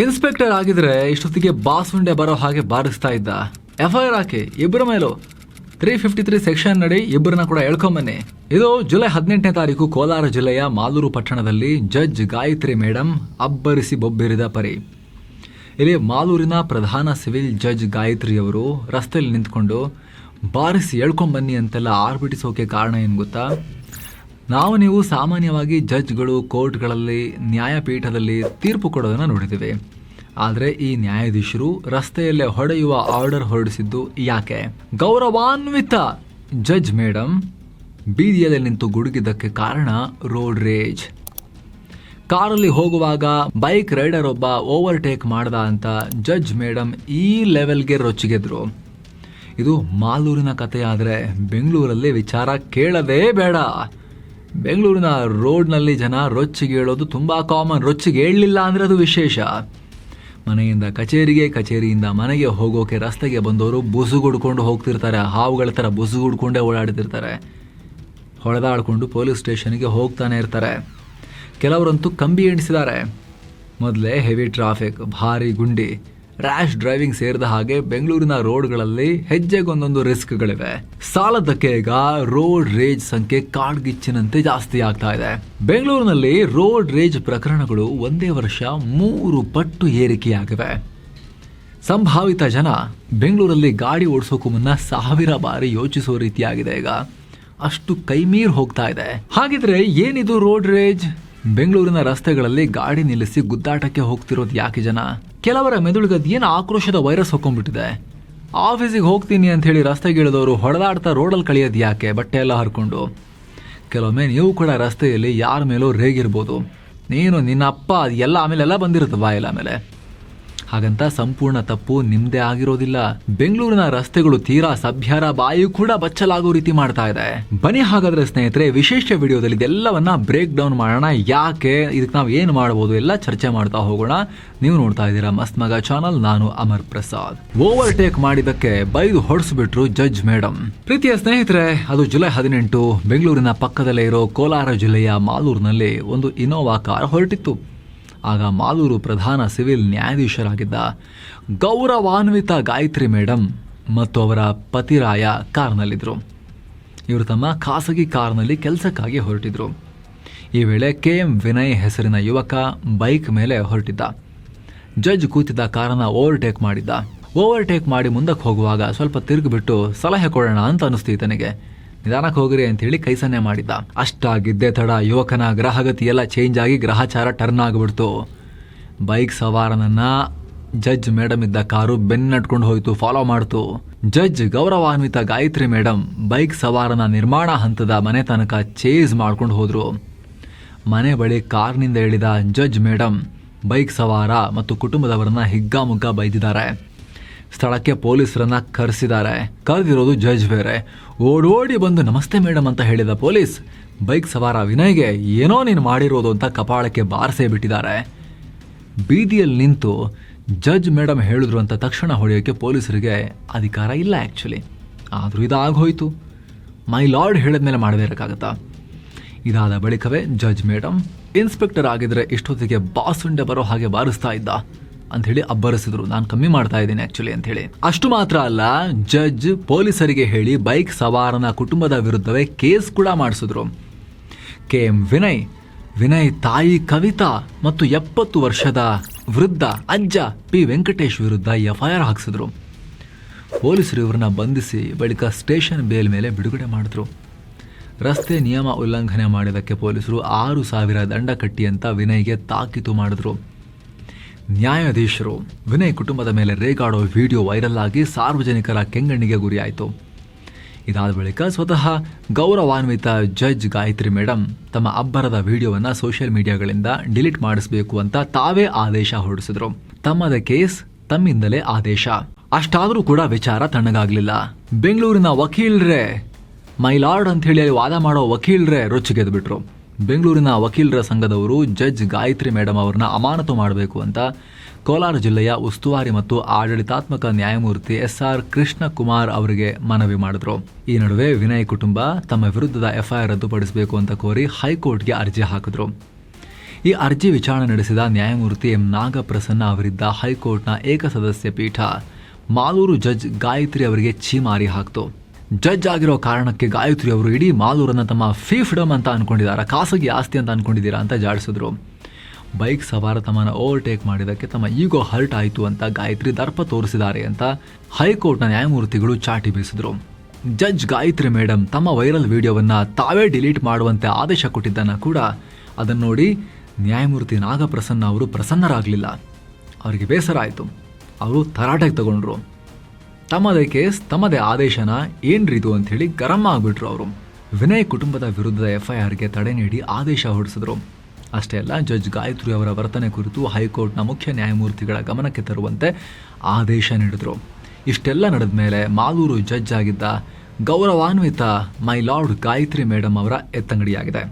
Inspector ಆಗಿದ್ರೆ ಇಷ್ಟೊತ್ತಿಗೆ ಬಾಸುಂಡೆ ಬರೋ ಹಾಗೆ ಬಾರಿಸ್ತಾ ಇದ್ದ. FIR ಹಾಕಿ ಇಬ್ಬರ ಮೇಲೂ 353 ಸೆಕ್ಷನ್ ನಡಿ ಇಬ್ಬರನ್ನ ಕೂಡ ಎಳ್ಕೊಂಬನ್ನಿ. ಇದು ಜುಲೈ 18ನೇ ತಾರೀಕು ಕೋಲಾರ ಜಿಲ್ಲೆಯ ಮಾಲೂರು ಪಟ್ಟಣದಲ್ಲಿ ಜಡ್ಜ್ ಗಾಯತ್ರಿ ಮೇಡಮ್ ಅಬ್ಬರಿಸಿ ಬೊಬ್ಬಿರಿದ ಪರಿ. ಇಲ್ಲಿ ಮಾಲೂರಿನ ಪ್ರಧಾನ ಸಿವಿಲ್ ಜಡ್ಜ್ ಗಾಯತ್ರಿ ಅವರು ರಸ್ತೆಯಲ್ಲಿ ನಿಂತ್ಕೊಂಡು ಬಾರಿಸಿ ಎಳ್ಕೊಂಬನ್ನಿ ಅಂತೆಲ್ಲ ಆರ್ಭಟಿಸೋಕೆ ಕಾರಣ ಏನು ಗೊತ್ತಾ? ನೀವು ಸಾಮಾನ್ಯವಾಗಿ ಜಡ್ಜ್ಗಳು ಕೋರ್ಟ್ಗಳಲ್ಲಿ ನ್ಯಾಯಪೀಠದಲ್ಲಿ ತೀರ್ಪು ಕೊಡೋದನ್ನು ನೋಡಿದ್ದೀವಿ. ಆದರೆ ಈ ನ್ಯಾಯಾಧೀಶರು ರಸ್ತೆಯಲ್ಲೇ ಹೊಡೆಯುವ ಆರ್ಡರ್ ಹೊರಡಿಸಿದ್ದು ಯಾಕೆ? ಗೌರವಾನ್ವಿತ ಜಡ್ಜ್ ಮೇಡಮ್ ಬೀದಿಯಲ್ಲಿ ನಿಂತು ಗುಡುಗಿದ್ದಕ್ಕೆ ಕಾರಣ ರೋಡ್ ರೇಜ್. ಕಾರಲ್ಲಿ ಹೋಗುವಾಗ ಬೈಕ್ ರೈಡರ್ ಒಬ್ಬ ಓವರ್ಟೇಕ್ ಮಾಡ್ದ ಅಂತ ಜಡ್ಜ್ ಮೇಡಮ್ ಈ ಲೆವೆಲ್ಗೆ ರೊಚ್ಚಿಗೆದ್ರು. ಇದು ಮಾಲೂರಿನ ಕಥೆಯಾದರೆ ಬೆಂಗಳೂರಲ್ಲಿ ವಿಚಾರ ಕೇಳದೇ ಬೇಡ. ಬೆಂಗಳೂರಿನ ರೋಡ್ನಲ್ಲಿ ಜನ ರೊಚ್ಚಿಗೇಳೋದು ತುಂಬ ಕಾಮನ್. ರೊಚ್ಚಿಗೇಳಲಿಲ್ಲ ಅಂದರೆ ಅದು ವಿಶೇಷ. ಮನೆಯಿಂದ ಕಚೇರಿಗೆ, ಕಚೇರಿಯಿಂದ ಮನೆಗೆ ಹೋಗೋಕೆ ರಸ್ತೆಗೆ ಬಂದವರು ಬುಸುಗುಡ್ಕೊಂಡು ಹೋಗ್ತಿರ್ತಾರೆ. ಹಾವುಗಳ ಥರ ಬುಸುಗುಡ್ಕೊಂಡೇ ಓಡಾಡ್ತಿರ್ತಾರೆ. ಹೊಡೆದಾಡ್ಕೊಂಡು ಪೊಲೀಸ್ ಸ್ಟೇಷನ್ಗೆ ಹೋಗ್ತಾನೆ ಇರ್ತಾರೆ. ಕೆಲವರಂತೂ ಕಂಬಿ ಎಣಿಸಿದ್ದಾರೆ. ಮೊದಲೇ ಹೆವಿ ಟ್ರಾಫಿಕ್, ಭಾರಿ ಗುಂಡಿ, ರ್ಯಾಶ್ ಡ್ರೈವಿಂಗ್ ಸೇರಿದ ಹಾಗೆ ಬೆಂಗಳೂರಿನ ರೋಡ್ಗಳಲ್ಲಿ ಹೆಜ್ಜೆಗೊಂದೊಂದು ರಿಸ್ಕ್ಗಳಿವೆ. ಸಾಲದಕ್ಕೆ ಈಗ ರೋಡ್ ರೇಜ್ ಸಂಖ್ಯೆ ಕಾಡ್ಗಿಚ್ಚಿನಂತೆ ಜಾಸ್ತಿ ಆಗ್ತಾ ಇದೆ. ಬೆಂಗಳೂರಿನಲ್ಲಿ ರೋಡ್ ರೇಜ್ ಪ್ರಕರಣಗಳು ಒಂದೇ ವರ್ಷ 3 ಪಟ್ಟು ಏರಿಕೆಯಾಗಿವೆ. ಸಂಭಾವಿತ ಜನ ಬೆಂಗಳೂರಲ್ಲಿ ಗಾಡಿ ಓಡಿಸೋಕು ಮುನ್ನ 1000 ಬಾರಿ ಯೋಚಿಸೋ ರೀತಿಯಾಗಿದೆ ಈಗ. ಅಷ್ಟು ಕೈಮೀರ್ ಹೋಗ್ತಾ ಇದೆ. ಹಾಗಿದ್ರೆ ಏನಿದು ರೋಡ್ ರೇಜ್? ಬೆಂಗಳೂರಿನ ರಸ್ತೆಗಳಲ್ಲಿ ಗಾಡಿ ನಿಲ್ಲಿಸಿ ಗುದ್ದಾಟಕ್ಕೆ ಹೋಗ್ತಿರೋದು ಯಾಕೆ ಜನ? ಕೆಲವರ ಮೆದುಳಿಗದು ಏನು ಆಕ್ರೋಶದ ವೈರಸ್ ಹೊಕ್ಕೊಂಡ್ಬಿಟ್ಟಿದೆ. ಆಫೀಸಿಗೆ ಹೋಗ್ತೀನಿ ಅಂತ ಹೇಳಿ ರಸ್ತೆಗೆ ಇಳಿದವರು ಹೊಡೆದಾಡ್ತಾ ರೋಡಲ್ಲಿ ಕಳಿಯೋದು ಯಾಕೆ? ಬಟ್ಟೆ ಎಲ್ಲ ಹರ್ಕೊಂಡು. ಕೆಲವೊಮ್ಮೆ ನೀವು ಕೂಡ ರಸ್ತೆಯಲ್ಲಿ ಯಾರ ಮೇಲೋ ರೇಗಿರ್ಬೋದು. ನೀನು ನಿನ್ನ ಅಪ್ಪ ಎಲ್ಲ ಆಮೇಲೆಲ್ಲ ಬಂದಿರುತ್ತೆ ಬಾಯಲ್ಲ ಆಮೇಲೆ. ಹಾಗಂತ ಸಂಪೂರ್ಣ ತಪ್ಪು ನಿಮ್ದೇ ಆಗಿರೋದಿಲ್ಲ. ಬೆಂಗಳೂರಿನ ರಸ್ತೆಗಳು ತೀರಾ ಸಭ್ಯರ ಬಾಯಿ ಕೂಡ ಬಚ್ಚಲಾಗೋ ರೀತಿ ಮಾಡ್ತಾ ಇದೆ. ಬನ್ನಿ ಹಾಗಾದ್ರೆ ಸ್ನೇಹಿತರೆ, ವಿಶೇಷ ವಿಡಿಯೋದಲ್ಲಿ ಇದೆಲ್ಲವನ್ನ ಬ್ರೇಕ್ ಡೌನ್ ಮಾಡೋಣ. ಯಾಕೆ, ಇದಕ್ಕೆ ನಾವು ಏನು ಮಾಡಬಹುದು ಎಲ್ಲ ಚರ್ಚೆ ಮಾಡ್ತಾ ಹೋಗೋಣ. ನೀವು ನೋಡ್ತಾ ಇದ್ದೀರಾ ಮಸ್ತ್ ಮಗ ಚಾನಲ್. ನಾನು ಅಮರ್ ಪ್ರಸಾದ್. ಓವರ್ಟೇಕ್ ಮಾಡಿದಕ್ಕೆ ಬೈದು ಹೊಡೆಸ್ಬಿಟ್ರು ಜಡ್ಜ್ ಮೇಡಮ್. ಪ್ರೀತಿಯ ಸ್ನೇಹಿತರೆ, ಅದು ಜುಲೈ 18 ಬೆಂಗಳೂರಿನ ಪಕ್ಕದಲ್ಲೇ ಇರೋ ಕೋಲಾರ ಜಿಲ್ಲೆಯ ಮಾಲೂರಿನಲ್ಲಿ ಒಂದು ಇನೋವಾ ಕಾರ್ ಹೊರಟಿತ್ತು. ಆಗ ಮಾಲೂರು ಪ್ರಧಾನ ಸಿವಿಲ್ ನ್ಯಾಯಾಧೀಶರಾಗಿದ್ದ ಗೌರವಾನ್ವಿತ ಗಾಯತ್ರಿ ಮೇಡಮ್ ಮತ್ತು ಅವರ ಪತಿರಾಯ ಕಾರ್ನಲ್ಲಿದ್ದರು. ಇವರು ತಮ್ಮ ಖಾಸಗಿ ಕಾರ್ನಲ್ಲಿ ಕೆಲಸಕ್ಕಾಗಿ ಹೊರಟಿದ್ರು. ಈ ವೇಳೆ KM ವಿನಯ್ ಹೆಸರಿನ ಯುವಕ ಬೈಕ್ ಮೇಲೆ ಹೊರಟಿದ್ದ. ಜಡ್ಜ್ ಕೂತಿದ್ದ ಕಾರನ್ನು ಓವರ್ಟೇಕ್ ಮಾಡಿದ್ದ. ಓವರ್ಟೇಕ್ ಮಾಡಿ ಮುಂದಕ್ಕೆ ಹೋಗುವಾಗ ಸ್ವಲ್ಪ ತಿರುಗಿಬಿಟ್ಟು ಸಲಹೆ ಕೊಡೋಣ ಅಂತ ಅನಿಸ್ತು ತನಗೆ. ನಿಧಾನಕ್ಕೆ ಹೋಗ್ರಿ ಅಂತ ಹೇಳಿ ಕೈ ಸನ್ನೆ ಮಾಡಿದ್ದ. ಅಷ್ಟಾಗಿದ್ದೇ ತಡ ಯುವಕನ ಗ್ರಹಗತಿ ಎಲ್ಲ ಚೇಂಜ್ ಆಗಿ ಗ್ರಹಚಾರ ಟರ್ನ್ ಆಗಿಬಿಡ್ತು. ಬೈಕ್ ಸವಾರನನ್ನ ಜಡ್ಜ್ ಮೇಡಮ್ ಇದ್ದ ಕಾರು ಬೆನ್ನಟ್ಕೊಂಡು ಹೋಯ್ತು, ಫಾಲೋ ಮಾಡ್ತು. ಜಡ್ಜ್ ಗೌರವಾನ್ವಿತ ಗಾಯತ್ರಿ ಮೇಡಮ್ ಬೈಕ್ ಸವಾರನ ನಿರ್ಮಾಣ ಹಂತದ ಮನೆ ತನಕ ಚೇಸ್ ಮಾಡ್ಕೊಂಡು ಹೋದ್ರು. ಮನೆ ಬಳಿ ಕಾರ್ನಿಂದ ಇಳಿದ ಜಡ್ಜ್ ಮೇಡಮ್ ಬೈಕ್ ಸವಾರ ಮತ್ತು ಕುಟುಂಬದವರನ್ನ ಹಿಗ್ಗಾಮುಗ್ಗಾ ಬೈದಿದ್ದಾರೆ. ಸ್ಥಳಕ್ಕೆ ಪೊಲೀಸರನ್ನ ಕರೆಸಿದ್ದಾರೆ. ಕರೆದಿರೋದು ಜಡ್ಜ್ ಬೇರೆ. ಓಡೋಡಿ ಬಂದು ನಮಸ್ತೆ ಮೇಡಮ್ ಅಂತ ಹೇಳಿದ ಪೊಲೀಸ್ ಬೈಕ್ ಸವಾರ ವಿನಯ್ಗೆ ಏನೋ ನೀನು ಮಾಡಿರೋದು ಅಂತ ಕಪಾಳಕ್ಕೆ ಬಾರಿಸೇ ಬಿಟ್ಟಿದ್ದಾರೆ. ಬೀದಿಯಲ್ಲಿ ನಿಂತು ಜಡ್ಜ್ ಮೇಡಮ್ ಹೇಳಿದ್ರು ಅಂತ ತಕ್ಷಣ ಹೊಡೆಯೋಕ್ಕೆ ಪೊಲೀಸರಿಗೆ ಅಧಿಕಾರ ಇಲ್ಲ ಆ್ಯಕ್ಚುಲಿ. ಆದರೂ ಇದಾಗೋಯ್ತು. ಮೈ ಲಾರ್ಡ್ ಹೇಳಿದ್ಮೇಲೆ ಮಾಡಬೇಕಾಗತ್ತಾ? ಇದಾದ ಬಳಿಕವೇ ಜಡ್ಜ್ ಮೇಡಮ್ ಇನ್ಸ್ಪೆಕ್ಟರ್ ಆಗಿದ್ರೆ ಇಷ್ಟೊತ್ತಿಗೆ ಬಾಸುಂಡೆ ಬರೋ ಹಾಗೆ ಬಾರಿಸ್ತಾ ಇದ್ದ ಅಂಥೇಳಿ ಅಬ್ಬರಿಸಿದ್ರು. ನಾನು ಕಮ್ಮಿ ಮಾಡ್ತಾ ಇದ್ದೀನಿ ಆ್ಯಕ್ಚುಲಿ ಅಂಥೇಳಿ. ಅಷ್ಟು ಮಾತ್ರ ಅಲ್ಲ, ಜಡ್ಜ್ ಪೊಲೀಸರಿಗೆ ಹೇಳಿ ಬೈಕ್ ಸವಾರನ ಕುಟುಂಬದ ವಿರುದ್ಧವೇ ಕೇಸ್ ಕೂಡ ಮಾಡಿಸಿದ್ರು. KM ವಿನಯ್ ತಾಯಿ ಕವಿತಾ ಮತ್ತು 70 ವರ್ಷದ ವೃದ್ಧ ಅಜ್ಜ P ವೆಂಕಟೇಶ್ ವಿರುದ್ಧ FIR ಹಾಕಿಸಿದ್ರು. ಪೊಲೀಸರು ಇವ್ರನ್ನ ಬಂಧಿಸಿ ಬಳಿಕ ಸ್ಟೇಷನ್ ಬೇಲ್ ಮೇಲೆ ಬಿಡುಗಡೆ ಮಾಡಿದ್ರು. ರಸ್ತೆ ನಿಯಮ ಉಲ್ಲಂಘನೆ ಮಾಡಿದ್ದಕ್ಕೆ ಪೊಲೀಸರು 6,000 ದಂಡ ಕಟ್ಟಿ ಅಂತ ವಿನಯ್ಗೆ ತಾಕೀತು ಮಾಡಿದ್ರು. ನ್ಯಾಯಾಧೀಶರು ವಿನಯ್ ಕುಟುಂಬದ ಮೇಲೆ ರೇಗಾಡೋ ವಿಡಿಯೋ ವೈರಲ್ ಆಗಿ ಸಾರ್ವಜನಿಕರ ಕೆಂಗಣ್ಣಿಗೆ ಗುರಿಯಾಯಿತು. ಇದಾದ ಬಳಿಕ ಸ್ವತಃ ಗೌರವಾನ್ವಿತ ಜಡ್ಜ್ ಗಾಯತ್ರಿ ಮೇಡಮ್ ತಮ್ಮ ಅಬ್ಬರದ ವಿಡಿಯೋವನ್ನು ಸೋಷಿಯಲ್ ಮೀಡಿಯಾಗಳಿಂದ ಡಿಲೀಟ್ ಮಾಡಿಸಬೇಕು ಅಂತ ತಾವೇ ಆದೇಶ ಹೊರಡಿಸಿದ್ರು. ತಮ್ಮದ ಕೇಸ್ ತಮ್ಮಿಂದಲೇ ಆದೇಶ. ಅಷ್ಟಾದರೂ ಕೂಡ ವಿಚಾರ ತಣ್ಣಗಾಗಲಿಲ್ಲ. ಬೆಂಗಳೂರಿನ ವಕೀಲರೇ ಮೈಲಾರ್ಡ್ ಅಂತ ಹೇಳಿ ವಾದ ಮಾಡೋ ವಕೀಲರೇ ರೊಚ್ಚಿಗೆದ್ದು ಬಿಟ್ರು. ಬೆಂಗಳೂರಿನ ವಕೀಲರ ಸಂಘದವರು ಜಡ್ಜ್ ಗಾಯತ್ರಿ ಮೇಡಮ್ ಅವರನ್ನ ಅಮಾನತು ಮಾಡಬೇಕು ಅಂತ ಕೋಲಾರ ಜಿಲ್ಲೆಯ ಉಸ್ತುವಾರಿ ಮತ್ತು ಆಡಳಿತಾತ್ಮಕ ನ್ಯಾಯಮೂರ್ತಿ SR ಕೃಷ್ಣಕುಮಾರ್ ಅವರಿಗೆ ಮನವಿ ಮಾಡಿದ್ರು. ಈ ನಡುವೆ ವಿನಯ್ ಕುಟುಂಬ ತಮ್ಮ ವಿರುದ್ಧದ FIR ರದ್ದುಪಡಿಸಬೇಕು ಅಂತ ಕೋರಿ ಹೈಕೋರ್ಟ್ಗೆ ಅರ್ಜಿ ಹಾಕಿದ್ರು. ಈ ಅರ್ಜಿ ವಿಚಾರಣೆ ನಡೆಸಿದ ನ್ಯಾಯಮೂರ್ತಿ ಎಂ ನಾಗಪ್ರಸನ್ನ ಅವರಿದ್ದ ಹೈಕೋರ್ಟ್ನ ಏಕಸದಸ್ಯ ಪೀಠ ಮಾಲೂರು ಜಡ್ಜ್ ಗಾಯತ್ರಿ ಅವರಿಗೆ ಛೀಮಾರಿ ಹಾಕ್ತು. ಜಡ್ಜ್ ಆಗಿರೋ ಕಾರಣಕ್ಕೆ ಗಾಯತ್ರಿ ಅವರು ಇಡೀ ಮಾಲೂರನ್ನ ತಮ್ಮ ಫೀಫ್ಡಮ್ ಅಂತ ಅನ್ಕೊಂಡಿದ್ದಾರೆ, ಖಾಸಗಿ ಆಸ್ತಿ ಅಂತ ಅನ್ಕೊಂಡಿದ್ದೀರಾ ಅಂತ ಜಾಡಿಸಿದ್ರು. ಬೈಕ್ ಸವಾರ ತಮ್ಮನ್ನ ಓವರ್ಟೇಕ್ ಮಾಡಿದ್ದಕ್ಕೆ ತಮ್ಮ ಈಗೋ ಹರ್ಟ್ ಆಯಿತು ಅಂತ ಗಾಯತ್ರಿ ದರ್ಪ ತೋರಿಸಿದ್ದಾರೆ ಅಂತ ಹೈಕೋರ್ಟ್ನ ನ್ಯಾಯಮೂರ್ತಿಗಳು ಚಾಟಿ ಬೀಸಿದ್ರು. ಜಡ್ಜ್ ಗಾಯತ್ರಿ ಮೇಡಮ್ ತಮ್ಮ ವೈರಲ್ ವಿಡಿಯೋವನ್ನು ತಾವೇ ಡಿಲೀಟ್ ಮಾಡುವಂತೆ ಆದೇಶ ಕೊಟ್ಟಿದ್ದನ್ನು ಕೂಡ ಅದನ್ನು ನೋಡಿ ನ್ಯಾಯಮೂರ್ತಿ ನಾಗಪ್ರಸನ್ನ ಅವರು ಪ್ರಸನ್ನರಾಗಲಿಲ್ಲ. ಅವರಿಗೆ ಬೇಸರ ಆಯಿತು. ಅವರು ತರಾಟೆಗೆ ತಗೊಂಡ್ರು. ತಮ್ಮದೇ ಕೇಸ್ ತಮ್ಮದೇ ಆದೇಶನ ಏನ್ರಿ ಇದು ಅಂಥೇಳಿ ಗರಂ ಆಗಿಬಿಟ್ರು ಅವರು. ವಿನಯ್ ಕುಟುಂಬದ ವಿರುದ್ಧದ FIRಗೆ ತಡೆ ನೀಡಿ ಆದೇಶ ಹೊರಡಿಸಿದ್ರು. ಅಷ್ಟೇ ಅಲ್ಲ, ಜಡ್ಜ್ ಗಾಯತ್ರಿ ಅವರ ವರ್ತನೆ ಕುರಿತು ಹೈಕೋರ್ಟ್ನ ಮುಖ್ಯ ನ್ಯಾಯಮೂರ್ತಿಗಳ ಗಮನಕ್ಕೆ ತರುವಂತೆ ಆದೇಶ ನೀಡಿದ್ರು. ಇಷ್ಟೆಲ್ಲ ನಡೆದ ಮೇಲೆ ಮಾಲೂರು ಜಡ್ಜ್ ಆಗಿದ್ದ ಗೌರವಾನ್ವಿತ ಮೈ ಲಾರ್ಡ್ ಗಾಯತ್ರಿ ಮೇಡಮ್ ಅವರ ಎತ್ತಂಗಡಿಯಾಗಿದೆ.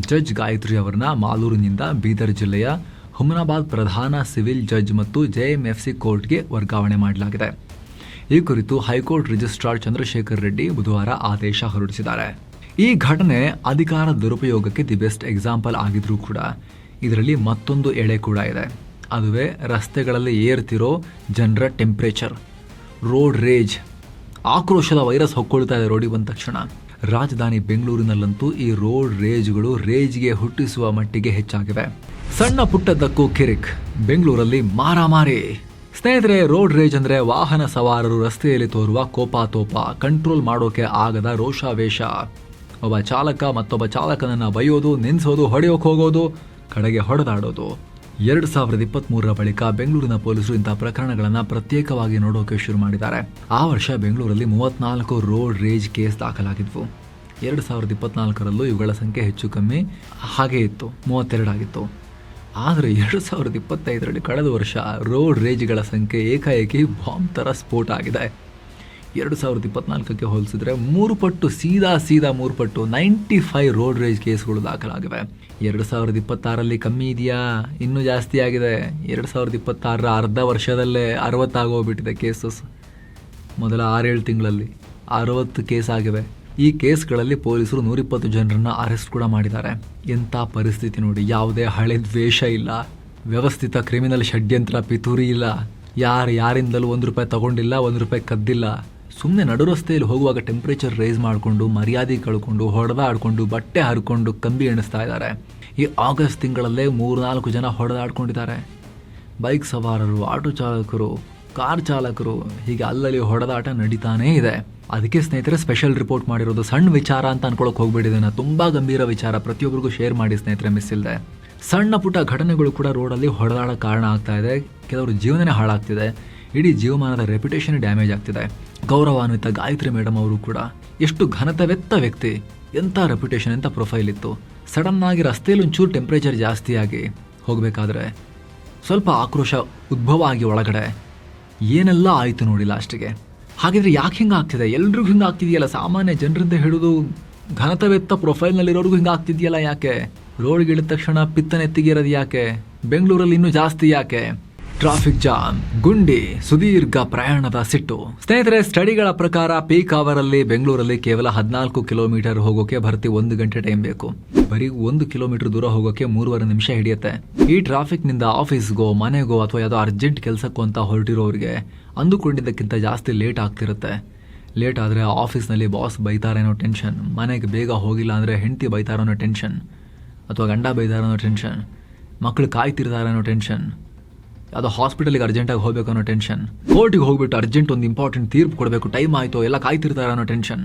ಜಡ್ಜ್ ಗಾಯತ್ರಿ ಅವರನ್ನ ಮಾಲೂರಿನಿಂದ ಬೀದರ್ ಜಿಲ್ಲೆಯ ಹುಮನಾಬಾದ್ ಪ್ರಧಾನ ಸಿವಿಲ್ ಜಡ್ಜ್ ಮತ್ತು JMFC ಕೋರ್ಟ್ಗೆ ವರ್ಗಾವಣೆ ಮಾಡಲಾಗಿದೆ. ಈ ಕುರಿತು ಹೈಕೋರ್ಟ್ ರಿಜಿಸ್ಟ್ರಾರ್ ಚಂದ್ರಶೇಖರ್ ರೆಡ್ಡಿ ಬುಧವಾರ ಆದೇಶ ಹೊರಡಿಸಿದ್ದಾರೆ. ಈ ಘಟನೆ ಅಧಿಕಾರ ದುರುಪಯೋಗಕ್ಕೆ ದಿ ಬೆಸ್ಟ್ ಎಕ್ಸಾಂಪಲ್ ಆಗಿದ್ರೂ ಕೂಡ ಇದರಲ್ಲಿ ಮತ್ತೊಂದು ಎಳೆ ಕೂಡ ಇದೆ. ಅದುವೇ ರಸ್ತೆಗಳಲ್ಲಿ ಏರ್ತಿರೋ ಜನರ ಟೆಂಪ್ರೇಚರ್, ರೋಡ್ ರೇಜ್, ಆಕ್ರೋಶದ ವೈರಸ್ ಹೊಕ್ಕೊಳ್ತಾ ಇದೆ ರೋಡಿಗೆ ಬಂದ ತಕ್ಷಣ. ರಾಜಧಾನಿ ಬೆಂಗಳೂರಿನಲ್ಲಂತೂ ಈ ರೋಡ್ ರೇಜ್ಗಳು ರೇಜ್ಗೆ ಹುಟ್ಟಿಸುವ ಮಟ್ಟಿಗೆ ಹೆಚ್ಚಾಗಿವೆ. ಸಣ್ಣ ಪುಟ್ಟದ್ದಕ್ಕೂ ಕಿರಿಕ್, ಬೆಂಗಳೂರಲ್ಲಿ ಮಾರಾಮಾರಿ. ಸ್ನೇಹಿತರೆ, ರೋಡ್ ರೇಜ್ ಅಂದರೆ ವಾಹನ ಸವಾರರು ರಸ್ತೆಯಲ್ಲಿ ತೋರುವ ಕೋಪಾತೋಪ, ಕಂಟ್ರೋಲ್ ಮಾಡೋಕೆ ಆಗದ ರೋಷಾವೇಶ, ಒಬ್ಬ ಚಾಲಕ ಮತ್ತೊಬ್ಬ ಚಾಲಕನನ್ನು ಬೈಯೋದು, ನಿಲ್ಲಿಸೋದು, ಹೊಡೆಯೋಕೆ ಹೋಗೋದು, ಕಡೆಗೆ ಹೊಡೆದಾಡೋದು. 2023 ಬಳಿಕ ಬೆಂಗಳೂರಿನ ಪೊಲೀಸರು ಇಂತಹ ಪ್ರಕರಣಗಳನ್ನು ಪ್ರತ್ಯೇಕವಾಗಿ ನೋಡೋಕೆ ಶುರು ಮಾಡಿದ್ದಾರೆ. ಆ ವರ್ಷ ಬೆಂಗಳೂರಲ್ಲಿ 34 ರೋಡ್ ರೇಜ್ ಕೇಸ್ ದಾಖಲಾಗಿದ್ವು. 2024ರಲ್ಲೂ ಇವುಗಳ ಸಂಖ್ಯೆ ಹೆಚ್ಚು ಕಮ್ಮಿ ಹಾಗೇ ಇತ್ತು, 32 ಆಗಿತ್ತು. ಆದರೆ 2025ರಲ್ಲಿ ಕಳೆದ ವರ್ಷ ರೋಡ್ ರೇಜ್ಗಳ ಸಂಖ್ಯೆ ಏಕಾಏಕಿ ಬಾಂಬ್ ಥರ ಸ್ಫೋಟ ಆಗಿದೆ. 2024ಕ್ಕೆ ಹೋಲಿಸಿದ್ರೆ 3 ಪಟ್ಟು, ಸೀದಾ 3 ಪಟ್ಟು 95 ರೋಡ್ ರೇಜ್ ಕೇಸ್ಗಳು ದಾಖಲಾಗಿವೆ. 2026ರಲ್ಲಿ ಕಮ್ಮಿ ಇದೆಯಾ? ಇನ್ನೂ ಜಾಸ್ತಿ ಆಗಿದೆ. 2026ರ ಅರ್ಧ ವರ್ಷದಲ್ಲೇ 60 ಆಗೋಗ್ಬಿಟ್ಟಿದೆ ಕೇಸಸ್. ಮೊದಲ 6-7 ತಿಂಗಳಲ್ಲಿ 60 ಕೇಸ್ ಆಗಿವೆ. ಈ ಕೇಸ್ಗಳಲ್ಲಿ ಪೊಲೀಸರು 120 ಜನರನ್ನ ಅರೆಸ್ಟ್ ಕೂಡ ಮಾಡಿದ್ದಾರೆ. ಎಂಥ ಪರಿಸ್ಥಿತಿ ನೋಡಿ. ಯಾವುದೇ ಹಳೆ ದ್ವೇಷ ಇಲ್ಲ, ವ್ಯವಸ್ಥಿತ ಕ್ರಿಮಿನಲ್ ಷಡ್ಯಂತ್ರ ಪಿತೂರಿ ಇಲ್ಲ, ಯಾರಿಂದಲೂ ₹1 ತಗೊಂಡಿಲ್ಲ, ₹1 ಕದ್ದಿಲ್ಲ. ಸುಮ್ಮನೆ ನಡು ರಸ್ತೆಯಲ್ಲಿ ಹೋಗುವಾಗ ಟೆಂಪ್ರೇಚರ್ ರೈಸ್ ಮಾಡಿಕೊಂಡು, ಮರ್ಯಾದೆ ಕಳ್ಕೊಂಡು, ಹೊಡೆದಾಡ್ಕೊಂಡು, ಬಟ್ಟೆ ಹರ್ಕೊಂಡು ಕಂಬಿ ಎಣಿಸ್ತಾ ಇದ್ದಾರೆ. ಈ ಆಗಸ್ಟ್ ತಿಂಗಳಲ್ಲೇ 3-4 ಜನ ಹೊಡೆದಾಡ್ಕೊಂಡಿದ್ದಾರೆ. ಬೈಕ್ ಸವಾರರು, ಆಟೋ ಚಾಲಕರು, ಕಾರ್ ಚಾಲಕರು, ಹೀಗೆ ಅಲ್ಲಲ್ಲಿ ಹೊಡೆದಾಟ ನಡೀತಾನೇ ಇದೆ. ಅದಕ್ಕೆ ಸ್ನೇಹಿತರೆ ಸ್ಪೆಷಲ್ ರಿಪೋರ್ಟ್ ಮಾಡಿರೋದು. ಸಣ್ಣ ವಿಚಾರ ಅಂತ ಅನ್ಕೊಳಕ್ಕೆ ಹೋಗ್ಬಿಟ್ಟಿದ್ದೇನೆ, ತುಂಬ ಗಂಭೀರ ವಿಚಾರ. ಪ್ರತಿಯೊಬ್ಬರಿಗೂ ಶೇರ್ ಮಾಡಿ ಸ್ನೇಹಿತರೆ, ಮಿಸ್ ಇಲ್ಲದೆ. ಸಣ್ಣ ಪುಟ್ಟ ಘಟನೆಗಳು ಕೂಡ ರೋಡಲ್ಲಿ ಹೊಡೆದಾಡೋ ಕಾರಣ ಆಗ್ತಾ ಇದೆ. ಕೆಲವರು ಜೀವನನೇ ಹಾಳಾಗ್ತಿದೆ. ಇಡೀ ಜೀವಮಾನದ ರೆಪ್ಯುಟೇಷನ್ ಡ್ಯಾಮೇಜ್ ಆಗ್ತಿದೆ. ಗೌರವಾನ್ವಿತ ಗಾಯತ್ರಿ ಮೇಡಮ್ ಅವರು ಕೂಡ ಎಷ್ಟು ಘನತೆವೆತ್ತ ವ್ಯಕ್ತಿ, ಎಂಥ ರೆಪ್ಯುಟೇಷನ್, ಎಂಥ ಪ್ರೊಫೈಲ್ ಇತ್ತು. ಸಡನ್ ಆಗಿ ರಸ್ತೆಯಲ್ಲಿ ಒಂಚೂರು ಟೆಂಪ್ರೇಚರ್ ಜಾಸ್ತಿಯಾಗಿ ಹೋಗಬೇಕಾದ್ರೆ ಸ್ವಲ್ಪ ಆಕ್ರೋಶ ಉದ್ಭವ ಆಗಿ ಒಳಗಡೆ ಏನೆಲ್ಲ ಆಯಿತು ನೋಡಿ ಲಾಸ್ಟಿಗೆ. ಹಾಗಿದ್ರೆ ಯಾಕೆ ಹಿಂಗೆ ಆಗ್ತಿದೆ? ಎಲ್ರಿಗೂ ಹಿಂಗೆ ಆಗ್ತಿದೆಯಲ್ಲ, ಸಾಮಾನ್ಯ ಜನರಿಂದ ಹಿಡಿದು ಘನತೆವೆತ್ತ ಪ್ರೊಫೈಲ್ನಲ್ಲಿರೋರಿಗೂ ಹಿಂಗೆ ಆಗ್ತಿದೆಯಲ್ಲ ಯಾಕೆ? ರೋಡ್ಗೆ ಇಳಿದ ತಕ್ಷಣ ಪಿತ್ತನೆತ್ತಿಗಿರೋದು ಯಾಕೆ? ಬೆಂಗಳೂರಲ್ಲಿ ಇನ್ನೂ ಜಾಸ್ತಿ ಯಾಕೆ? ಟ್ರಾಫಿಕ್ ಜಾಮ್, ಗುಂಡಿ, ಸುದೀರ್ಘ ಪ್ರಯಾಣದ ಸಿಟ್ಟು. ಸ್ನೇಹಿತರೆ, ಸ್ಟಡಿಗಳ ಪ್ರಕಾರ ಪೀಕ್ ಅವರಲ್ಲಿ ಬೆಂಗಳೂರಲ್ಲಿ ಕೇವಲ 14 ಕಿಲೋಮೀಟರ್ ಹೋಗೋಕೆ ಭರ್ತಿ 1 ಗಂಟೆ ಟೈಮ್ ಬೇಕು. ಬರೀ 1 ಕಿಲೋಮೀಟರ್ ದೂರ ಹೋಗೋಕೆ 3.5 ನಿಮಿಷ ಹಿಡಿಯುತ್ತೆ. ಈ ಟ್ರಾಫಿಕ್ನಿಂದ ಆಫೀಸ್ಗೋ, ಮನೆಗೋ ಅಥವಾ ಯಾವುದೋ ಅರ್ಜೆಂಟ್ ಕೆಲಸಕ್ಕೋ ಅಂತ ಹೊರಟಿರೋರಿಗೆ ಅಂದುಕೊಂಡಿದ್ದಕ್ಕಿಂತ ಜಾಸ್ತಿ ಲೇಟ್ ಆಗ್ತಿರುತ್ತೆ. ಲೇಟ್ ಆದರೆ ಆಫೀಸ್ನಲ್ಲಿ ಬಾಸ್ ಬೈತಾರೆ ಅನ್ನೋ ಟೆನ್ಷನ್, ಮನೆಗೆ ಬೇಗ ಹೋಗಿಲ್ಲ ಅಂದರೆ ಹೆಂಡತಿ ಬೈತಾರೋ ಅನ್ನೋ ಟೆನ್ಷನ್, ಅಥವಾ ಗಂಡ ಬೈತಾರೋ ಅನ್ನೋ ಟೆನ್ಷನ್, ಮಕ್ಕಳು ಕಾಯ್ತಿರ್ತಾರೆ ಅನ್ನೋ ಟೆನ್ಷನ್, ಯಾವುದೋ ಹಾಸ್ಪಿಟಲ್ಗೆ ಅರ್ಜೆಂಟಾಗಿ ಹೋಗಬೇಕು ಅನ್ನೋ ಟೆನ್ಷನ್, ಕೋರ್ಟಿಗೆ ಹೋಗ್ಬಿಟ್ಟು ಅರ್ಜೆಂಟ್ ಒಂದು ಇಂಪಾರ್ಟೆಂಟ್ ತೀರ್ಪು ಕೊಡಬೇಕು, ಟೈಮ್ ಆಯಿತು, ಎಲ್ಲ ಕಾಯ್ತಿರ್ತಾರೆ ಅನ್ನೋ ಟೆನ್ಷನ್.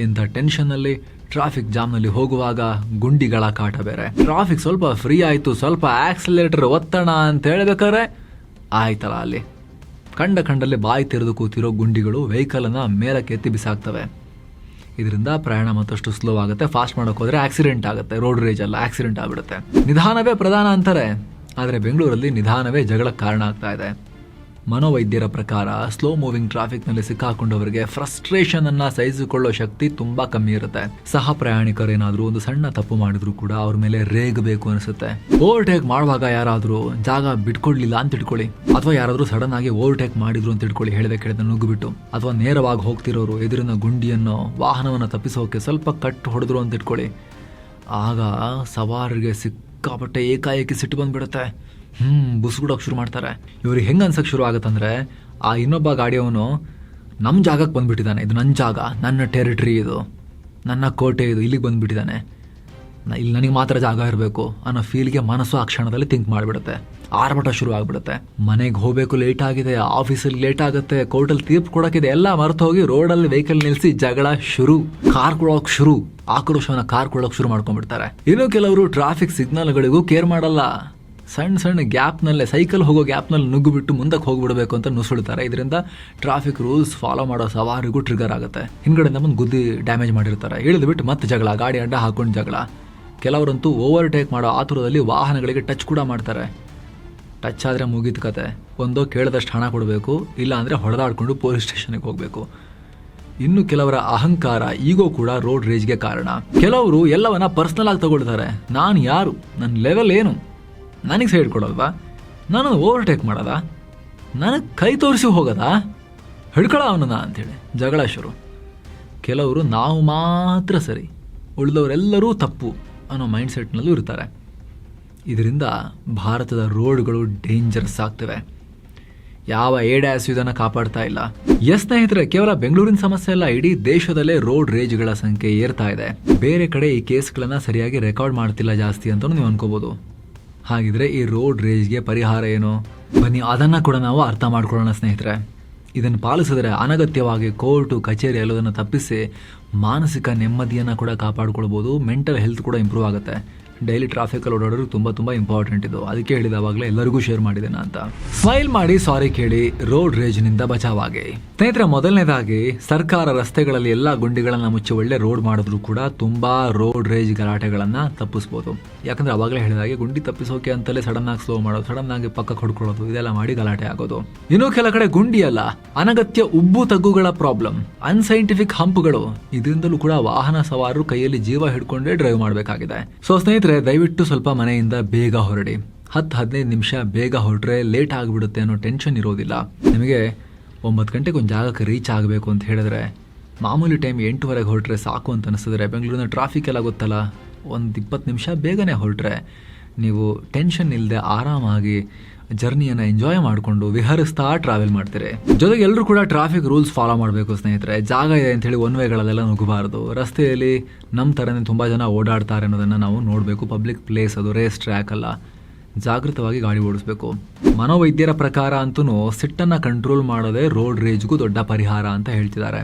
ಇಂಥ ಟೆನ್ಷನ್ನಲ್ಲಿ ಟ್ರಾಫಿಕ್ ಜಾಮ್ನಲ್ಲಿ ಹೋಗುವಾಗ ಗುಂಡಿಗಳ ಕಾಟ ಬೇರೆ. ಟ್ರಾಫಿಕ್ ಸ್ವಲ್ಪ ಫ್ರೀ ಆಯಿತು, ಸ್ವಲ್ಪ ಆಕ್ಸಿಲೇಟರ್ ಒತ್ತಣ ಅಂತ ಹೇಳ್ಬೇಕಾದ್ರೆ ಆಯ್ತಲ್ಲ, ಅಲ್ಲಿ ಕಂಡಲ್ಲಿ ಬಾಯಿ ತೆರೆದು ಕೂತಿರೋ ಗುಂಡಿಗಳು ವೆಹಿಕಲನ್ನು ಮೇಲಕ್ಕೆ ಎತ್ತಿ ಬಿಸಾಕ್ತವೆ. ಇದರಿಂದ ಪ್ರಯಾಣ ಮತ್ತಷ್ಟು ಸ್ಲೋ ಆಗುತ್ತೆ. ಫಾಸ್ಟ್ ಮಾಡೋಕೆ ಹೋದರೆ ಆಕ್ಸಿಡೆಂಟ್ ಆಗುತ್ತೆ. ರೋಡ್ ರೇಜ್ ಅಲ್ಲ, ಆಕ್ಸಿಡೆಂಟ್ ಆಗಿಬಿಡುತ್ತೆ. ನಿಧಾನವೇ ಪ್ರಧಾನ ಅಂತಾರೆ, ಆದರೆ ಬೆಂಗಳೂರಲ್ಲಿ ನಿಧಾನವೇ ಜಗಳಕ್ಕೆ ಕಾರಣ ಆಗ್ತಾ ಇದೆ. ಮನೋವೈದ್ಯರ ಪ್ರಕಾರ ಸ್ಲೋ ಮೂವಿಂಗ್ ಟ್ರಾಫಿಕ್ನಲ್ಲಿ ಸಿಕ್ಕಾಕೊಂಡವರಿಗೆ ಫ್ರಸ್ಟ್ರೇಷನ್ ಅನ್ನ ಸಹಿಸಿಕೊಳ್ಳೋ ಶಕ್ತಿ ತುಂಬಾ ಕಮ್ಮಿ ಇರುತ್ತೆ. ಸಹ ಪ್ರಯಾಣಿಕರೇನಾದ್ರೂ ಒಂದು ಸಣ್ಣ ತಪ್ಪು ಮಾಡಿದ್ರು ಕೂಡ ಅವ್ರ ಮೇಲೆ ರೇಗಬೇಕು ಅನಿಸುತ್ತೆ. ಓವರ್ಟೇಕ್ ಮಾಡುವಾಗ ಯಾರಾದ್ರೂ ಜಾಗ ಬಿಟ್ಕೊಡ್ಲಿಲ್ಲ ಅಂತ ಇಟ್ಕೊಳ್ಳಿ, ಅಥವಾ ಯಾರಾದ್ರೂ ಸಡನ್ ಆಗಿ ಓವರ್ಟೇಕ್ ಮಾಡಿದ್ರು ಅಂತ ಇಟ್ಕೊಳ್ಳಿ, ಹೇಳ್ದೆ ನುಗ್ಗುಬಿಟ್ಟು, ಅಥವಾ ನೇರವಾಗಿ ಹೋಗ್ತಿರೋರು ಎದುರಿನ ಗುಂಡಿಯನ್ನು ವಾಹನವನ್ನು ತಪ್ಪಿಸೋಕೆ ಸ್ವಲ್ಪ ಕಟ್ ಹೊಡೆದ್ರು ಅಂತ ಇಟ್ಕೊಳ್ಳಿ, ಆಗ ಸವಾರರಿಗೆ ಸಿಕ್ಕಾಪಟ್ಟೆ ಏಕಾಏಕಿ ಸಿಟ್ಟು ಬಂದ್ಬಿಡುತ್ತೆ. ಬುಸ್ಗುಡೋಕೆ ಶುರು ಮಾಡ್ತಾರೆ. ಇವ್ರಿಗೆ ಹೆಂಗೆ ಅನ್ಸಕ್ಕೆ ಶುರು ಆಗುತ್ತಂದ್ರೆ, ಆ ಇನ್ನೊಬ್ಬ ಗಾಡಿಯವನು ನಮ್ಮ ಜಾಗಕ್ಕೆ ಬಂದುಬಿಟ್ಟಿದ್ದಾನೆ, ಇದು ನನ್ನ ಜಾಗ, ನನ್ನ ಟೆರಿಟರಿ, ಇದು ನನ್ನ ಕೋಟೆ, ಇದು ಇಲ್ಲಿಗೆ ಬಂದುಬಿಟ್ಟಿದ್ದಾನೆ, ಇಲ್ಲಿ ನನಗೆ ಮಾತ್ರ ಜಾಗ ಇರಬೇಕು ಅನ್ನೋ ಫೀಲ್ಗೆ ಮನಸ್ಸು ಆ ಕ್ಷಣದಲ್ಲಿ ಥಿಂಕ್ ಮಾಡಿಬಿಡುತ್ತೆ. ಆರ್ಭಟ ಶುರು ಆಗಿಬಿಡುತ್ತೆ. ಮನೆಗೆ ಹೋಗಬೇಕು, ಲೇಟ್ ಆಗಿದೆ, ಆಫೀಸಲ್ಲಿ ಲೇಟ್ ಆಗುತ್ತೆ, ಕೋರ್ಟಲ್ಲಿ ತೀರ್ಪು ಕೊಡೋಕ್ಕಿದೆ, ಎಲ್ಲ ಮರೆತು ಹೋಗಿ ರೋಡಲ್ಲಿ ವೆಹಿಕಲ್ ನಿಲ್ಲಿಸಿ ಜಗಳ ಶುರು, ಕಾರ್ ಕೊಡೋಕೆ ಶುರು, ಆಕ್ರೋಶವನ್ನ ಕಾರ್ ಕೊಡೋಕೆ ಶುರು ಮಾಡ್ಕೊಂಡ್ಬಿಡ್ತಾರೆ. ಇನ್ನು ಕೆಲವರು ಟ್ರಾಫಿಕ್ ಸಿಗ್ನಲ್ಗಳಿಗೂ ಕೇರ್ ಮಾಡಲ್ಲ. ಸಣ್ಣ ಸಣ್ಣ ಗ್ಯಾಪ್ನಲ್ಲೇ, ಸೈಕಲ್ ಹೋಗೋ ಗ್ಯಾಪ್ನಲ್ಲಿ ನುಗ್ಗುಬಿಟ್ಟು ಮುಂದಕ್ಕೆ ಹೋಗಿಬಿಡಬೇಕು ಅಂತ ನುಸುಳ್ತಾರೆ. ಇದರಿಂದ ಟ್ರಾಫಿಕ್ ರೂಲ್ಸ್ ಫಾಲೋ ಮಾಡೋ ಸವಾರಿಗೂ ಟ್ರಿಗರ್ ಆಗುತ್ತೆ. ಹಿಂದ್ಗಡೆಯಿಂದ ಮುಂದೆ ಗುದ್ದಿ ಡ್ಯಾಮೇಜ್ ಮಾಡಿರ್ತಾರೆ. ಇಳಿದುಬಿಟ್ಟು ಮತ್ತೆ ಜಗಳ, ಗಾಡಿ ಅಡ್ಡ ಹಾಕೊಂಡು ಜಗಳ. ಕೆಲವರಂತೂ ಓವರ್ಟೇಕ್ ಮಾಡೋ ಆತುರದಲ್ಲಿ ವಾಹನಗಳಿಗೆ ಟಚ್ ಕೂಡ ಮಾಡ್ತಾರೆ. ಟಚ್ ಆದರೆ ಮುಗಿದ ಕತೆ. ಒಂದೋ ಕೇಳಿದಷ್ಟು ಹಣ ಕೊಡಬೇಕು, ಇಲ್ಲ ಅಂದರೆ ಹೊಡೆದಾಡ್ಕೊಂಡು ಪೊಲೀಸ್ ಸ್ಟೇಷನ್ಗೆ ಹೋಗಬೇಕು. ಇನ್ನು ಕೆಲವರ ಅಹಂಕಾರ, ಈಗೋ ಕೂಡ ರೋಡ್ ರೇಜ್ಗೆ ಕಾರಣ. ಕೆಲವರು ಎಲ್ಲವನ್ನ ಪರ್ಸ್ನಲ್ ಆಗಿ ತಗೊಳ್ತಾರೆ. ನಾನು ಯಾರು, ನನ್ನ ಲೆವೆಲ್ ಏನು, ನನಗೆ ಸೈಡ್ ಕೊಡೋಲ್ವಾ, ನಾನು ಓವರ್ಟೇಕ್ ಮಾಡೋದಾ, ನನಗೆ ಕೈ ತೋರಿಸಿ ಹೋಗೋದಾ, ಹಿಡ್ಕೊಳ್ಳೋ ಅವನನ್ನ ಅಂಥೇಳಿ ಜಗಳ ಶುರು. ಕೆಲವರು ನಾವು ಮಾತ್ರ ಸರಿ, ಉಳಿದವರೆಲ್ಲರೂ ತಪ್ಪು ಅನ್ನೋ ಮೈಂಡ್ ಸೆಟ್ನಲ್ಲೂ ಇರ್ತಾರೆ. ಇದರಿಂದ ಭಾರತದ ರೋಡ್ಗಳು ಡೇಂಜರಸ್ ಆಗ್ತವೆ. ಯಾವ ಏಡ್ಯಾಸ್ ಇದನ್ನು ಕಾಪಾಡ್ತಾ ಇಲ್ಲ. ಸ್ನೇಹಿತರೆ, ಕೇವಲ ಬೆಂಗಳೂರಿನ ಸಮಸ್ಯೆ ಅಲ್ಲ, ಇಡೀ ದೇಶದಲ್ಲೇ ರೋಡ್ ರೇಜ್ಗಳ ಸಂಖ್ಯೆ ಏರ್ತಾ ಇದೆ. ಬೇರೆ ಕಡೆ ಈ ಕೇಸ್ಗಳನ್ನ ಸರಿಯಾಗಿ ರೆಕಾರ್ಡ್ ಮಾಡ್ತಿಲ್ಲ ಜಾಸ್ತಿ ಅಂತ ನೀವು ಅನ್ಕೋಬಹುದು. ಹಾಗಿದ್ರೆ ಈ ರೋಡ್ ರೇಜ್ಗೆ ಪರಿಹಾರ ಏನು? ಬನ್ನಿ ಅದನ್ನ ಕೂಡ ನಾವು ಅರ್ಥ ಮಾಡ್ಕೊಳ್ಳೋಣ ಸ್ನೇಹಿತರೆ. ಇದನ್ನು ಪಾಲಿಸಿದ್ರೆ ಅನಗತ್ಯವಾಗಿ ಕೋರ್ಟು ಕಚೇರಿ ಎಲ್ಲದನ್ನು ತಪ್ಪಿಸಿ ಮಾನಸಿಕ ನೆಮ್ಮದಿಯನ್ನು ಕೂಡ ಕಾಪಾಡ್ಕೊಳ್ಬೋದು. ಮೆಂಟಲ್ ಹೆಲ್ತ್ ಕೂಡ ಇಂಪ್ರೂವ್ ಆಗುತ್ತೆ. ಡೈಲಿ ಟ್ರಾಫಿಕಲ್ಲಿ ಓಡಾಡೋರು ತುಂಬ ಇಂಪಾರ್ಟೆಂಟ್ ಇದು. ಅದಕ್ಕೆ ಹೇಳಿದವಾಗಲೇ ಎಲ್ಲರಿಗೂ ಶೇರ್ ಮಾಡಿದ್ದೇನೆ ಅಂತ. ಸ್ಮೈಲ್ ಮಾಡಿ ಸಾರಿ ಕೇಳಿ, ರೋಡ್ ರೇಜ್ನಿಂದ ಬಚಾವಾಗಿ. ಸ್ನೇಹಿತರೆ, ಮೊದಲನೇದಾಗಿ ಸರ್ಕಾರ ರಸ್ತೆಗಳಲ್ಲಿ ಎಲ್ಲ ಗುಂಡಿಗಳನ್ನು ಮುಚ್ಚಿ ಒಳ್ಳೆ ರೋಡ್ ಮಾಡಿದ್ರು ಕೂಡ ತುಂಬಾ ರೋಡ್ ರೇಜ್ ಗಲಾಟೆಗಳನ್ನು ತಪ್ಪಿಸ್ಬೋದು. ಯಾಕಂದ್ರೆ ಅವಾಗಲೇ ಹೇಳಿದಾಗೆ ಗುಂಡಿ ತಪ್ಪಿಸೋಕೆ ಅಂತಲೇ ಸಡನ್ ಆಗಿ ಸ್ಲೋ ಮಾಡೋದು, ಸಡನ್ ಆಗಿ ಪಕ್ಕಕ್ಕೆ ಹೊಡ್ಕೊಳ್ಳೋದು, ಇದೆಲ್ಲ ಮಾಡಿ ಗಲಾಟೆ ಆಗೋದು. ಇನ್ನು ಕೆಲ ಕಡೆ ಗುಂಡಿ ಅಲ್ಲ, ಅನಗತ್ಯ ಉಬ್ಬು ತಗ್ಗುಗಳ ಪ್ರಾಬ್ಲಮ್, ಅನ್ಸೈಂಟಿಫಿಕ್ ಹಂಪ್ಗಳು, ಇದರಿಂದಲೂ ಕೂಡ ವಾಹನ ಸವಾರರು ಕೈಯಲ್ಲಿ ಜೀವ ಹಿಡ್ಕೊಂಡೇ ಡ್ರೈವ್ ಮಾಡಬೇಕಾಗಿದೆ. ಸೊ ಸ್ನೇಹಿತರೆ, ದಯವಿಟ್ಟು ಸ್ವಲ್ಪ ಮನೆಯಿಂದ ಬೇಗ ಹೊರಡಿ. 10-15 ನಿಮಿಷ ಬೇಗ ಹೊರಟ್ರೆ ಲೇಟ್ ಆಗಿಬಿಡುತ್ತೆ ಅನ್ನೋ ಟೆನ್ಷನ್ ಇರೋದಿಲ್ಲ. ನಿಮಗೆ 9 ಗಂಟೆಗೆ ಒಂದು ಜಾಗಕ್ಕೆ ರೀಚ್ ಆಗಬೇಕು ಅಂತ ಹೇಳಿದ್ರೆ ಮಾಮೂಲಿ ಟೈಮ್ 8:15 ಹೊರಟ್ರೆ ಸಾಕು ಅಂತ ಅನಿಸಿದ್ರೆ, ಬೆಂಗಳೂರಿನ ಟ್ರಾಫಿಕ್ ಎಲ್ಲ ಗೊತ್ತಲ್ಲ, ಒಂದು 20 ನಿಮಿಷ ಬೇಗನೆ ಹೊರಟ್ರೆ ನೀವು ಟೆನ್ಷನ್ ಇಲ್ಲದೆ ಆರಾಮಾಗಿ ಜರ್ನಿಯನ್ನು ಎಂಜಾಯ್ ಮಾಡಿಕೊಂಡು ವಿಹರಿಸ್ತಾ ಟ್ರಾವೆಲ್ ಮಾಡ್ತೀರಿ. ಜೊತೆಗೆ ಎಲ್ಲರೂ ಕೂಡ ಟ್ರಾಫಿಕ್ ರೂಲ್ಸ್ ಫಾಲೋ ಮಾಡಬೇಕು ಸ್ನೇಹಿತರೆ. ಜಾಗ ಇದೆ ಅಂತೇಳಿ ಒನ್ ವೇಗಳಲ್ಲೆಲ್ಲ ನುಗ್ಗಬಾರ್ದು. ರಸ್ತೆಯಲ್ಲಿ ನಮ್ಮ ಥರನೇ ತುಂಬ ಜನ ಓಡಾಡ್ತಾರೆ ಅನ್ನೋದನ್ನು ನಾವು ನೋಡಬೇಕು. ಪಬ್ಲಿಕ್ ಪ್ಲೇಸ್ ಅದು, ರೇಸ್ ಟ್ರ್ಯಾಕ್ ಅಲ್ಲ. ಜಾಗೃತವಾಗಿ ಗಾಡಿ ಓಡಿಸ್ಬೇಕು. ಮನೋವೈದ್ಯರ ಪ್ರಕಾರ ಅಂತೂ ಸಿಟ್ಟನ್ನು ಕಂಟ್ರೋಲ್ ಮಾಡೋದೇ ರೋಡ್ ರೇಜ್ಗೂ ದೊಡ್ಡ ಪರಿಹಾರ ಅಂತ ಹೇಳ್ತಿದ್ದಾರೆ.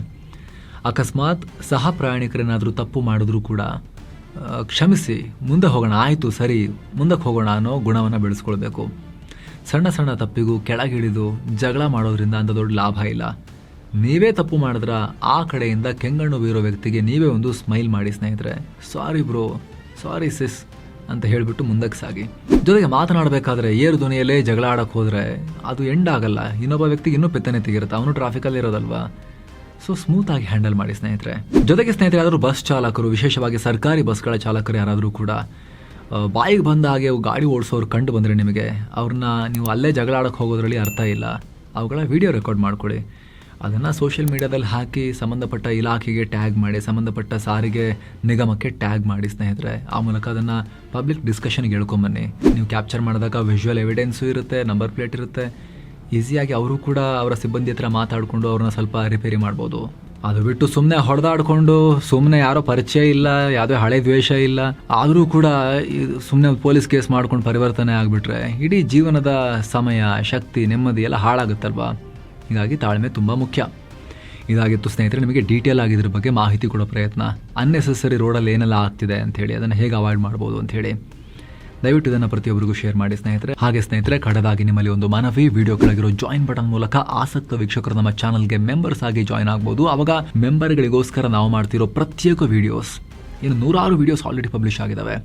ಅಕಸ್ಮಾತ್ ಸಹ ಪ್ರಯಾಣಿಕರೇನಾದರೂ ತಪ್ಪು ಮಾಡಿದ್ರೂ ಕೂಡ ಕ್ಷಮಿಸಿ ಮುಂದೆ ಹೋಗೋಣ, ಆಯಿತು ಸರಿ ಮುಂದಕ್ಕೆ ಹೋಗೋಣ ಅನ್ನೋ ಗುಣವನ್ನು ಬೆಳೆಸ್ಕೊಳ್ಬೇಕು. ಸಣ್ಣ ಸಣ್ಣ ತಪ್ಪಿಗೂ ಕೆಳಗಿಳಿದು ಜಗಳ ಮಾಡೋದ್ರಿಂದ ಅಂತ ದೊಡ್ಡ ಲಾಭ ಇಲ್ಲ. ನೀವೇ ತಪ್ಪು ಮಾಡಿದ್ರ ಆ ಕಡೆಯಿಂದ ಕೆಂಗಣ್ಣು ಬೀರೋ ವ್ಯಕ್ತಿಗೆ ನೀವೇ ಒಂದು ಸ್ಮೈಲ್ ಮಾಡಿ ಸ್ನೇಹಿತರೆ. ಸಾರಿ ಬ್ರೋ, ಸಾರಿ ಸಿಸ್ ಅಂತ ಹೇಳಿಬಿಟ್ಟು ಮುಂದಕ್ಕೆ ಸಾಗಿ. ಜೊತೆಗೆ ಮಾತನಾಡಬೇಕಾದ್ರೆ ಏರು ಧ್ವನಿಯಲ್ಲೇ ಜಗಳ ಆಡಕ್ಕೆ ಹೋದರೆ ಅದು ಎಂಡ್ ಆಗಲ್ಲ. ಇನ್ನೊಬ್ಬ ವ್ಯಕ್ತಿಗೆ ಇನ್ನೂ ಪೆತ್ತನೆ ತೆಗಿರುತ್ತೆ, ಅವನು ಟ್ರಾಫಿಕಲ್ಲಿ ಇರೋದಲ್ವಾ. ಸೊ ಸ್ಮೂತ್ ಆಗಿ ಹ್ಯಾಂಡಲ್ ಮಾಡಿ ಸ್ನೇಹಿತರೆ. ಜೊತೆಗೆ ಸ್ನೇಹಿತರೆ, ಯಾರಾದರೂ ಬಸ್ ಚಾಲಕರು, ವಿಶೇಷವಾಗಿ ಸರ್ಕಾರಿ ಬಸ್ಗಳ ಚಾಲಕರು ಯಾರಾದರೂ ಕೂಡ ಬಾಯಿಗೆ ಬಂದ ಹಾಗೆ ಗಾಡಿ ಓಡಿಸೋರು ಕಂಡು ಬಂದರೆ ನಿಮಗೆ, ಅವ್ರನ್ನ ನೀವು ಅಲ್ಲೇ ಜಗಳ ಆಡೋಕ್ಕೆ ಹೋಗೋದ್ರಲ್ಲಿ ಅರ್ಥ ಇಲ್ಲ. ಅವುಗಳ ವಿಡಿಯೋ ರೆಕಾರ್ಡ್ ಮಾಡ್ಕೊಳ್ಳಿ, ಅದನ್ನು ಸೋಷಿಯಲ್ ಮೀಡಿಯಾದಲ್ಲಿ ಹಾಕಿ ಸಂಬಂಧಪಟ್ಟ ಇಲಾಖೆಗೆ ಟ್ಯಾಗ್ ಮಾಡಿ, ಸಂಬಂಧಪಟ್ಟ ಸಾರಿಗೆ ನಿಗಮಕ್ಕೆ ಟ್ಯಾಗ್ ಮಾಡಿ ಸ್ನೇಹಿತರೆ. ಆ ಮೂಲಕ ಅದನ್ನು ಪಬ್ಲಿಕ್ ಡಿಸ್ಕಷನ್ಗೆ ಹೇಳ್ಕೊಂಬನ್ನಿ. ನೀವು ಕ್ಯಾಪ್ಚರ್ ಮಾಡಿದಾಗ ವಿಜುವಲ್ ಎವಿಡೆನ್ಸು ಇರುತ್ತೆ, ನಂಬರ್ ಪ್ಲೇಟ್ ಇರುತ್ತೆ. ಈಸಿಯಾಗಿ ಅವರು ಕೂಡ ಅವರ ಸಿಬ್ಬಂದಿ ಹತ್ರ ಮಾತಾಡಿಕೊಂಡು ಅವ್ರನ್ನ ಸ್ವಲ್ಪ ರಿಪೇರಿ ಮಾಡ್ಬೋದು. ಅದು ಬಿಟ್ಟು ಸುಮ್ಮನೆ ಹೊಡೆದಾಡ್ಕೊಂಡು, ಸುಮ್ಮನೆ ಯಾರೋ ಪರಿಚಯ ಇಲ್ಲ, ಯಾವುದೇ ಹಳೆ ದ್ವೇಷ ಇಲ್ಲ, ಆದರೂ ಕೂಡ ಸುಮ್ಮನೆ ಪೊಲೀಸ್ ಕೇಸ್ ಮಾಡ್ಕೊಂಡು ಪರಿವರ್ತನೆ ಆಗಿಬಿಟ್ರೆ ಇಡೀ ಜೀವನದ ಸಮಯ, ಶಕ್ತಿ, ನೆಮ್ಮದಿ ಎಲ್ಲ ಹಾಳಾಗುತ್ತಲ್ವಾ. ಹೀಗಾಗಿ ತಾಳ್ಮೆ ತುಂಬ ಮುಖ್ಯ. ಇದಾಗಿತ್ತು ಸ್ನೇಹಿತರೆ ನಿಮಗೆ ಡೀಟೇಲ್ ಆಗಿದ್ರ ಬಗ್ಗೆ ಮಾಹಿತಿ ಕೊಡೋ ಪ್ರಯತ್ನ. ಅನ್ನೆಸೆಸರಿ ರೋಡಲ್ಲಿ ಏನೆಲ್ಲ ಆಗ್ತಿದೆ ಅಂಥೇಳಿ, ಅದನ್ನು ಹೇಗೆ ಅವಾಯ್ಡ್ ಮಾಡ್ಬೋದು ಅಂಥೇಳಿ ದಯವಿಟ್ಟು ಇದನ್ನು ಪ್ರತಿಯೊಬ್ಬರಿಗೂ ಶೇರ್ ಮಾಡಿ ಸ್ನೇಹಿತರೆ. ಹಾಗೆ ಸ್ನೇಹಿತರೆ, ಕಡೆದಾಗಿ ನಿಮ್ಮಲ್ಲಿ ಒಂದು ಮನವಿ, ವಿಡಿಯೋ ಕೆಳಗಿರೋ ಜಾಯಿನ್ ಬಟನ್ ಮೂಲಕ ಆಸಕ್ತ ವೀಕ್ಷಕರು ನಮ್ಮ ಚಾನಲ್ಗೆ ಮೆಂಬರ್ಸ್ ಆಗಿ ಜಾಯಿನ್ ಆಗ್ಬೋದು. ಆವಾಗ ಮೆಂಬರ್ಗಳಿಗೋಸ್ಕರ ನಾವು ಮಾಡ್ತಿರೋ ಪ್ರತ್ಯೇಕ ವಿಡಿಯೋಸ್, ಇನ್ನು 100 ವಿಡಿಯೋಸ್ ಆಲ್ರೆಡಿ ಪಬ್ಲಿಷ್ ಆಗಿದ್ದಾವೆ.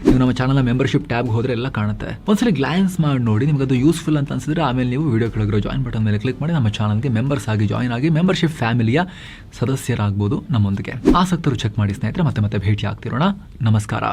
ನೀವು ನಮ್ಮ ಚಾನಲ್ ಮೆಂಬರ್ಶಿಪ್ ಟ್ಯಾಬ್ಗೆ ಹೋದರೆ ಎಲ್ಲ ಕಾಣುತ್ತೆ. ಒಂದ್ಸಲ ಗ್ಲಾನ್ಸ್ ಮಾಡಿ ನೋಡಿ, ನಿಮಗೆ ಅದು ಯೂಸ್ಫುಲ್ ಅಂತ ಅನ್ಸಿದ್ರೆ ಆಮೇಲೆ ನೀವು ವಿಡಿಯೋ ಕೆಳಗಿರೋ ಜಾಯಿನ್ ಬಟನ್ ಮೇಲೆ ಕ್ಲಿಕ್ ಮಾಡಿ ನಮ್ಮ ಚಾನಲ್ಗೆ ಮೆಂಬರ್ಸ್ ಆಗಿ ಜಾಯಿನ್ ಆಗಿ ಮೆಂಬರ್ಶಿಪ್ ಫ್ಯಾಮಿಲಿಯ ಸದಸ್ಯರಾಗ್ಬೋದು ನಮ್ಮೊಂದಿಗೆ. ಆಸಕ್ತರು ಚೆಕ್ ಮಾಡಿ ಸ್ನೇಹಿತರೆ. ಮತ್ತೆ ಭೇಟಿ ಆಗ್ತಿರೋಣ. ನಮಸ್ಕಾರ.